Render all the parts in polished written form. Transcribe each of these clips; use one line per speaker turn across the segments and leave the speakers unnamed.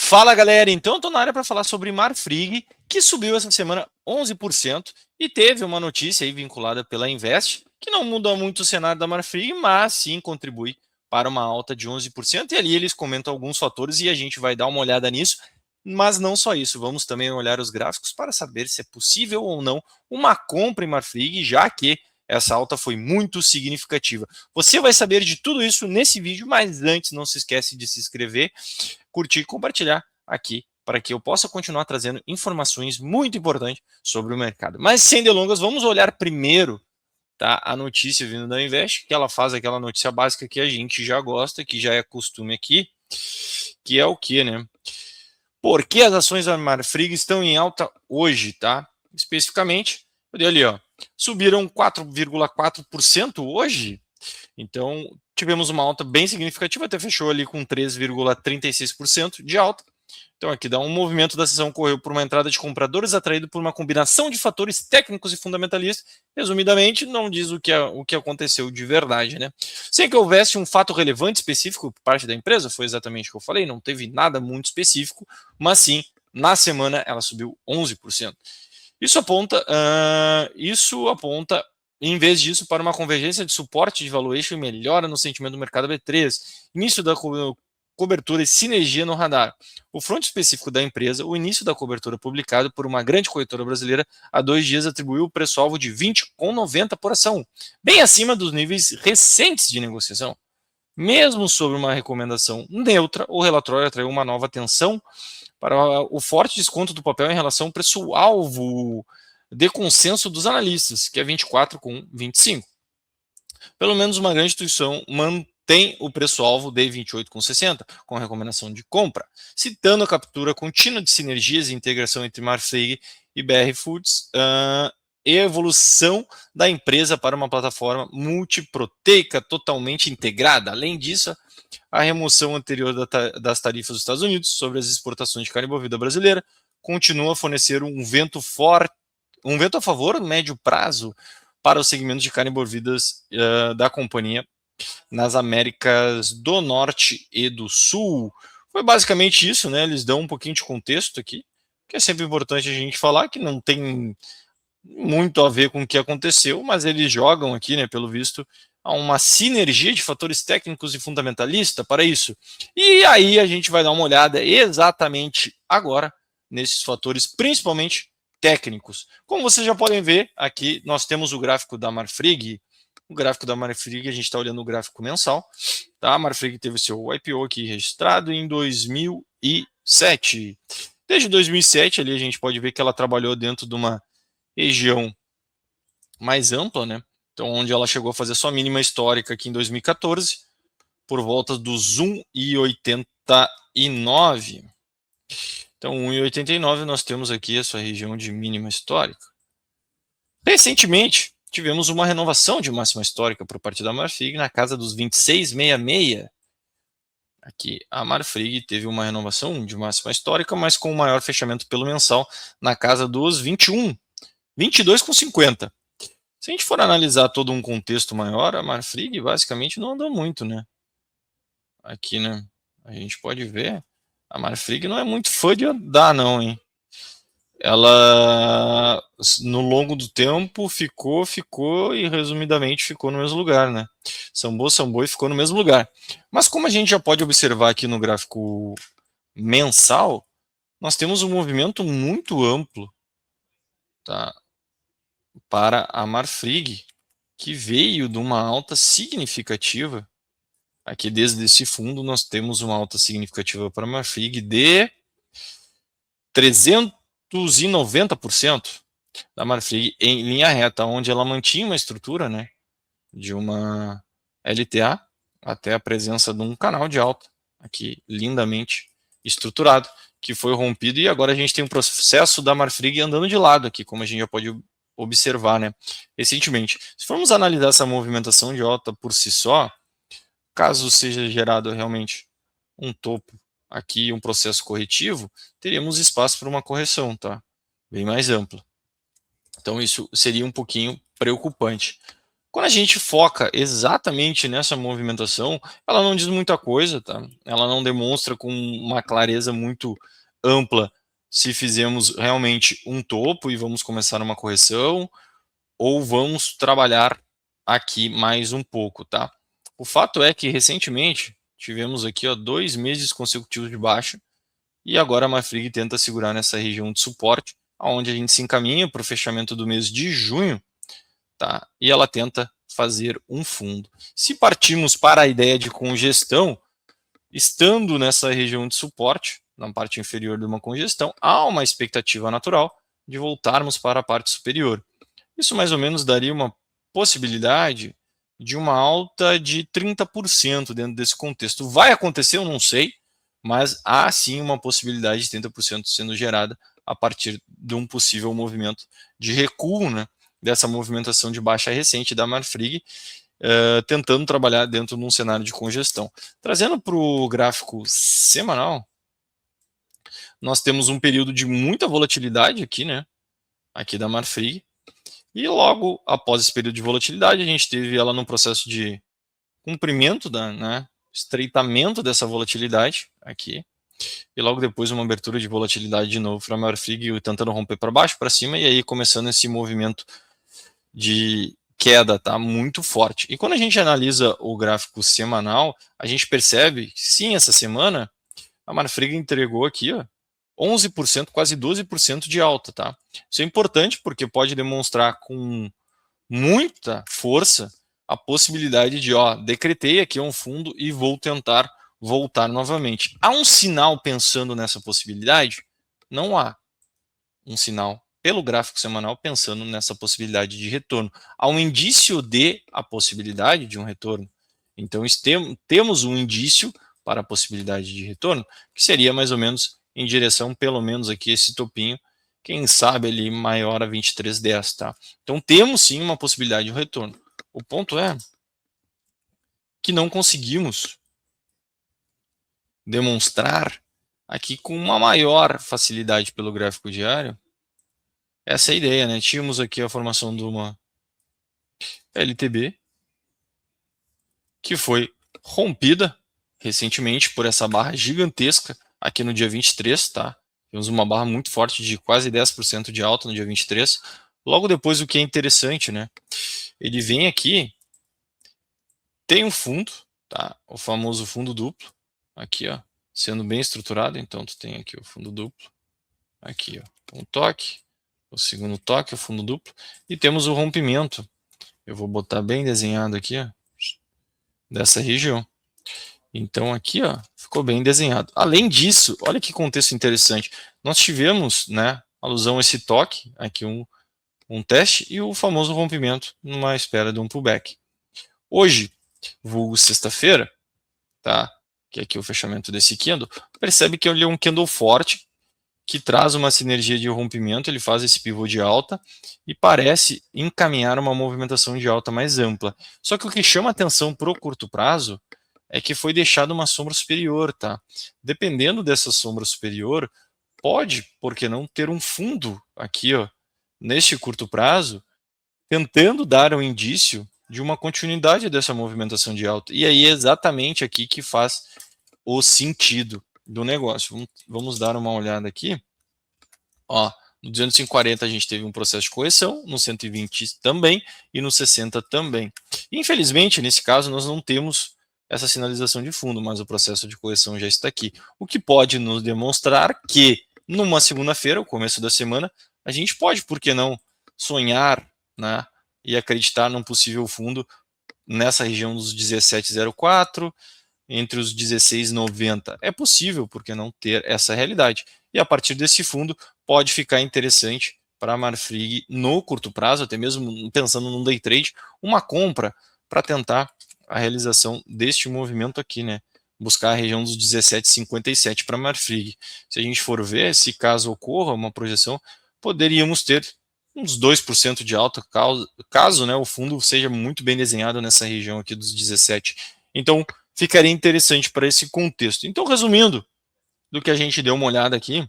Fala galera, então eu tô na área para falar sobre Marfrig, que subiu essa semana 11% e teve uma notícia aí vinculada pela Invest, que não muda muito o cenário da Marfrig, mas sim contribui para uma alta de 11%, e ali eles comentam alguns fatores e a gente vai dar uma olhada nisso, mas não só isso, vamos também olhar os gráficos para saber se é possível ou não uma compra em Marfrig, já que essa alta foi muito significativa. Você vai saber de tudo isso nesse vídeo, mas antes não se esquece de se inscrever, curtir e compartilhar aqui para que eu possa continuar trazendo informações muito importantes sobre o mercado. Mas sem delongas, vamos olhar primeiro, tá, a notícia vindo da Invest, que ela faz aquela notícia básica que a gente já gosta, que já é costume aqui, que é o que, né? Por que as ações da Marfrig estão em alta hoje, tá? Especificamente, olha ali, ó, subiram 4,4% hoje. Então, tivemos uma alta bem significativa, até fechou ali com 3,36% de alta. Então, aqui dá um movimento da sessão ocorreu por uma entrada de compradores atraído por uma combinação de fatores técnicos e fundamentalistas. Resumidamente, não diz o que aconteceu de verdade, né? Sem que houvesse um fato relevante específico por parte da empresa, foi exatamente o que eu falei, não teve nada muito específico, mas sim, na semana ela subiu 11%. Isso aponta, em vez disso, para uma convergência de suporte de valuation e melhora no sentimento do mercado B3, início da cobertura e sinergia no radar. O front específico da empresa, o início da cobertura publicado por uma grande corretora brasileira há 2 dias atribuiu o preço-alvo de 20,90 por ação, bem acima dos níveis recentes de negociação. Mesmo sobre uma recomendação neutra, o relatório atraiu uma nova atenção para o forte desconto do papel em relação ao preço-alvo de consenso dos analistas, que é 24,25. Pelo menos uma grande instituição mantém o preço-alvo de 28,60, com recomendação de compra, citando a captura contínua de sinergias e integração entre Marfrig e BR Foods, e a evolução da empresa para uma plataforma multiproteica totalmente integrada. Além disso, a remoção anterior das tarifas dos Estados Unidos sobre as exportações de carne bovina brasileira continua a fornecer um vento a favor no médio prazo para os segmentos de carne bovinas da companhia nas Américas do Norte e do Sul. Foi basicamente isso, né? Eles dão um pouquinho de contexto aqui, que é sempre importante a gente falar, que não tem muito a ver com o que aconteceu, mas eles jogam aqui, né, pelo visto, a uma sinergia de fatores técnicos e fundamentalista para isso. E aí a gente vai dar uma olhada exatamente agora nesses fatores, principalmente técnicos. Como vocês já podem ver, aqui nós temos o gráfico da Marfrig. O gráfico da Marfrig, a gente está olhando o gráfico mensal. Tá? A Marfrig teve seu IPO aqui registrado em 2007. Desde 2007, ali a gente pode ver que ela trabalhou dentro de uma região mais ampla, né? Então, onde ela chegou a fazer sua mínima histórica aqui em 2014, por volta dos 1,89. Então, 1,89 nós temos aqui a sua região de mínima histórica. Recentemente, tivemos uma renovação de máxima histórica por parte da Marfrig na casa dos 26,66. Aqui, a Marfrig teve uma renovação de máxima histórica, mas com o maior fechamento pelo mensal na casa dos 22,50. Se a gente for analisar todo um contexto maior, a Marfrig basicamente não andou muito, né? Aqui, né? A gente pode ver, a Marfrig não é muito fã de andar, não, hein? Ela, no longo do tempo, ficou e resumidamente ficou no mesmo lugar, né? Sambou e ficou no mesmo lugar. Mas como a gente já pode observar aqui no gráfico mensal, nós temos um movimento muito amplo, tá, para a Marfrig, que veio de uma alta significativa. Aqui desde esse fundo nós temos uma alta significativa para a Marfrig de 390% da Marfrig em linha reta, onde ela mantinha uma estrutura, né, de uma LTA até a presença de um canal de alta aqui lindamente estruturado, que foi rompido, e agora a gente tem um processo da Marfrig andando de lado aqui, como a gente já pode observar, né, recentemente. Se formos analisar essa movimentação de alta por si só, caso seja gerado realmente um topo aqui, um processo corretivo, teríamos espaço para uma correção, tá? Bem mais ampla. Então isso seria um pouquinho preocupante. Quando a gente foca exatamente nessa movimentação, ela não diz muita coisa, tá? Ela não demonstra com uma clareza muito ampla se fizemos realmente um topo e vamos começar uma correção, ou vamos trabalhar aqui mais um pouco, tá? O fato é que recentemente tivemos aqui 2 meses consecutivos de baixa e agora a Marfrig tenta segurar nessa região de suporte, aonde a gente se encaminha para o fechamento do mês de junho, tá? E ela tenta fazer um fundo. Se partimos para a ideia de congestão, estando nessa região de suporte, na parte inferior de uma congestão, há uma expectativa natural de voltarmos para a parte superior. Isso mais ou menos daria uma possibilidade de uma alta de 30% dentro desse contexto. Vai acontecer? Eu não sei, mas há sim uma possibilidade de 30% sendo gerada a partir de um possível movimento de recuo, né, dessa movimentação de baixa recente da Marfrig, tentando trabalhar dentro de um cenário de congestão. Trazendo para o gráfico semanal, nós temos um período de muita volatilidade aqui, né, aqui da Marfrig, e logo após esse período de volatilidade, a gente teve ela num processo de cumprimento, estreitamento dessa volatilidade aqui, e logo depois uma abertura de volatilidade de novo para a Marfrig, tentando romper para baixo, para cima, e aí começando esse movimento de queda, tá? Muito forte. E quando a gente analisa o gráfico semanal, a gente percebe que sim, essa semana a Marfrig entregou aqui, 11%, quase 12% de alta, tá? Isso é importante porque pode demonstrar com muita força a possibilidade de, decretei aqui um fundo e vou tentar voltar novamente. Há um sinal pensando nessa possibilidade? Não há um sinal pelo gráfico semanal pensando nessa possibilidade de retorno. Há um indício de a possibilidade de um retorno. Então, temos um indício para a possibilidade de retorno, que seria mais ou menos em direção, pelo menos aqui, esse topinho, quem sabe ali maior a 23,10, tá? Então, temos sim uma possibilidade de um retorno. O ponto é que não conseguimos demonstrar aqui com uma maior facilidade pelo gráfico diário. Essa é a ideia, né? Tínhamos aqui a formação de uma LTB que foi rompida recentemente por essa barra gigantesca aqui no dia 23, tá? Temos uma barra muito forte de quase 10% de alta no dia 23. Logo depois, o que é interessante, né? Ele vem aqui, tem um fundo, tá? O famoso fundo duplo, aqui, sendo bem estruturado. Então, tu tem aqui o fundo duplo, aqui, um toque, o segundo toque, o fundo duplo, e temos o rompimento. Eu vou botar bem desenhado aqui, dessa região. Então aqui, ficou bem desenhado. Além disso, olha que contexto interessante. Nós tivemos, né, alusão a esse toque, aqui um teste e o famoso rompimento numa espera de um pullback. Hoje, vulgo sexta-feira, tá? Que é aqui o fechamento desse candle, percebe que ele é um candle forte, que traz uma sinergia de rompimento, ele faz esse pivô de alta e parece encaminhar uma movimentação de alta mais ampla. Só que o que chama atenção para o curto prazo é que foi deixada uma sombra superior, tá? Dependendo dessa sombra superior, pode, por que não, ter um fundo aqui, neste curto prazo, tentando dar um indício de uma continuidade dessa movimentação de alta. E aí é exatamente aqui que faz o sentido do negócio. Vamos dar uma olhada aqui. No 240 a gente teve um processo de correção, no 120 também e no 60 também. Infelizmente, nesse caso, nós não temos essa sinalização de fundo, mas o processo de correção já está aqui. O que pode nos demonstrar que, numa segunda-feira, o começo da semana, a gente pode, por que não, sonhar, né, e acreditar num possível fundo nessa região dos 17,04, entre os 16,90. É possível, por que não ter essa realidade? E a partir desse fundo, pode ficar interessante para a Marfrig no curto prazo, até mesmo pensando num day trade, uma compra para tentar a realização deste movimento aqui, né? Buscar a região dos 17,57 para a Marfrig. Se a gente for ver, se caso ocorra uma projeção, poderíamos ter uns 2% de alta, caso, né, o fundo seja muito bem desenhado nessa região aqui dos 17. Então, ficaria interessante para esse contexto. Então, resumindo do que a gente deu uma olhada aqui,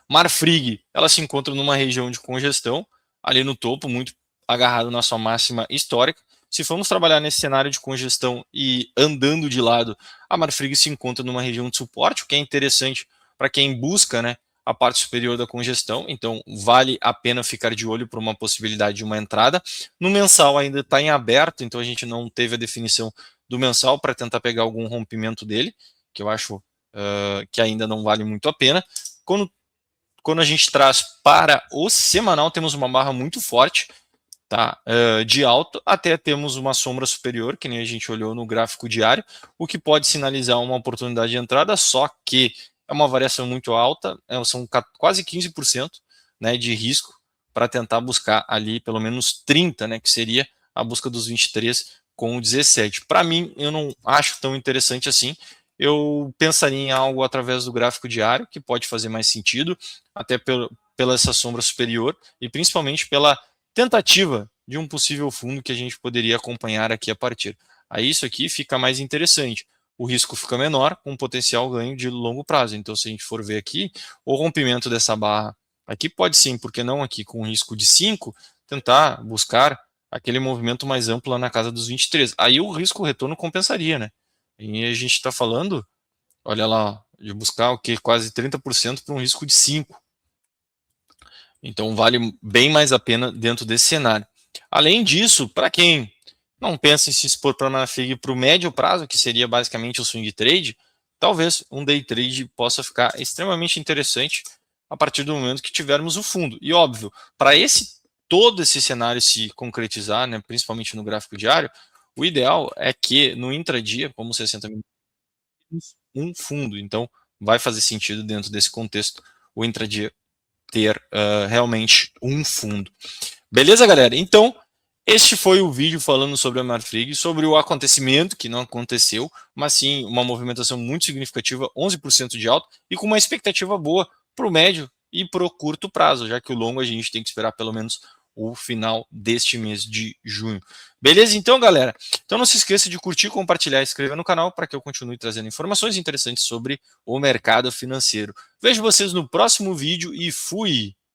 Marfrig, ela se encontra numa região de congestão, ali no topo, muito agarrado na sua máxima histórica. Se formos trabalhar nesse cenário de congestão e andando de lado, a Marfrig se encontra numa região de suporte, o que é interessante para quem busca, né, a parte superior da congestão, então vale a pena ficar de olho para uma possibilidade de uma entrada. No mensal ainda está em aberto, então a gente não teve a definição do mensal para tentar pegar algum rompimento dele, que eu acho que ainda não vale muito a pena. Quando a gente traz para o semanal, temos uma barra muito forte, tá? De alto, até temos uma sombra superior, que nem a gente olhou no gráfico diário, o que pode sinalizar uma oportunidade de entrada, só que é uma variação muito alta, são quase 15%, né, de risco para tentar buscar ali pelo menos 30, né, que seria a busca dos 23 com o 17. Para mim, eu não acho tão interessante assim. Eu pensaria em algo através do gráfico diário, que pode fazer mais sentido, até pela essa sombra superior e principalmente pela tentativa de um possível fundo que a gente poderia acompanhar aqui a partir. Aí isso aqui fica mais interessante. O risco fica menor, com potencial ganho de longo prazo. Então, se a gente for ver aqui, o rompimento dessa barra aqui pode sim, porque não aqui com risco de 5, tentar buscar aquele movimento mais amplo lá na casa dos 23. Aí o risco retorno compensaria, né? E a gente está falando, olha lá, de buscar o que? Quase 30% para um risco de 5. Então vale bem mais a pena dentro desse cenário. Além disso, para quem não pensa em se expor para a Marfrig para o médio prazo, que seria basicamente o swing trade, talvez um day trade possa ficar extremamente interessante a partir do momento que tivermos o fundo. E óbvio, para todo esse cenário se concretizar, né, principalmente no gráfico diário, o ideal é que no intradia, como 60 minutos, um fundo. Então vai fazer sentido dentro desse contexto o intradia ter realmente um fundo. Beleza, galera? Então, este foi o vídeo falando sobre a Marfrig, sobre o acontecimento que não aconteceu, mas sim uma movimentação muito significativa, 11% de alta, e com uma expectativa boa para o médio e para o curto prazo, já que o longo a gente tem que esperar pelo menos o final deste mês de junho. Beleza? Então, galera, então não se esqueça de curtir, compartilhar e se inscrever no canal para que eu continue trazendo informações interessantes sobre o mercado financeiro. Vejo vocês no próximo vídeo e fui!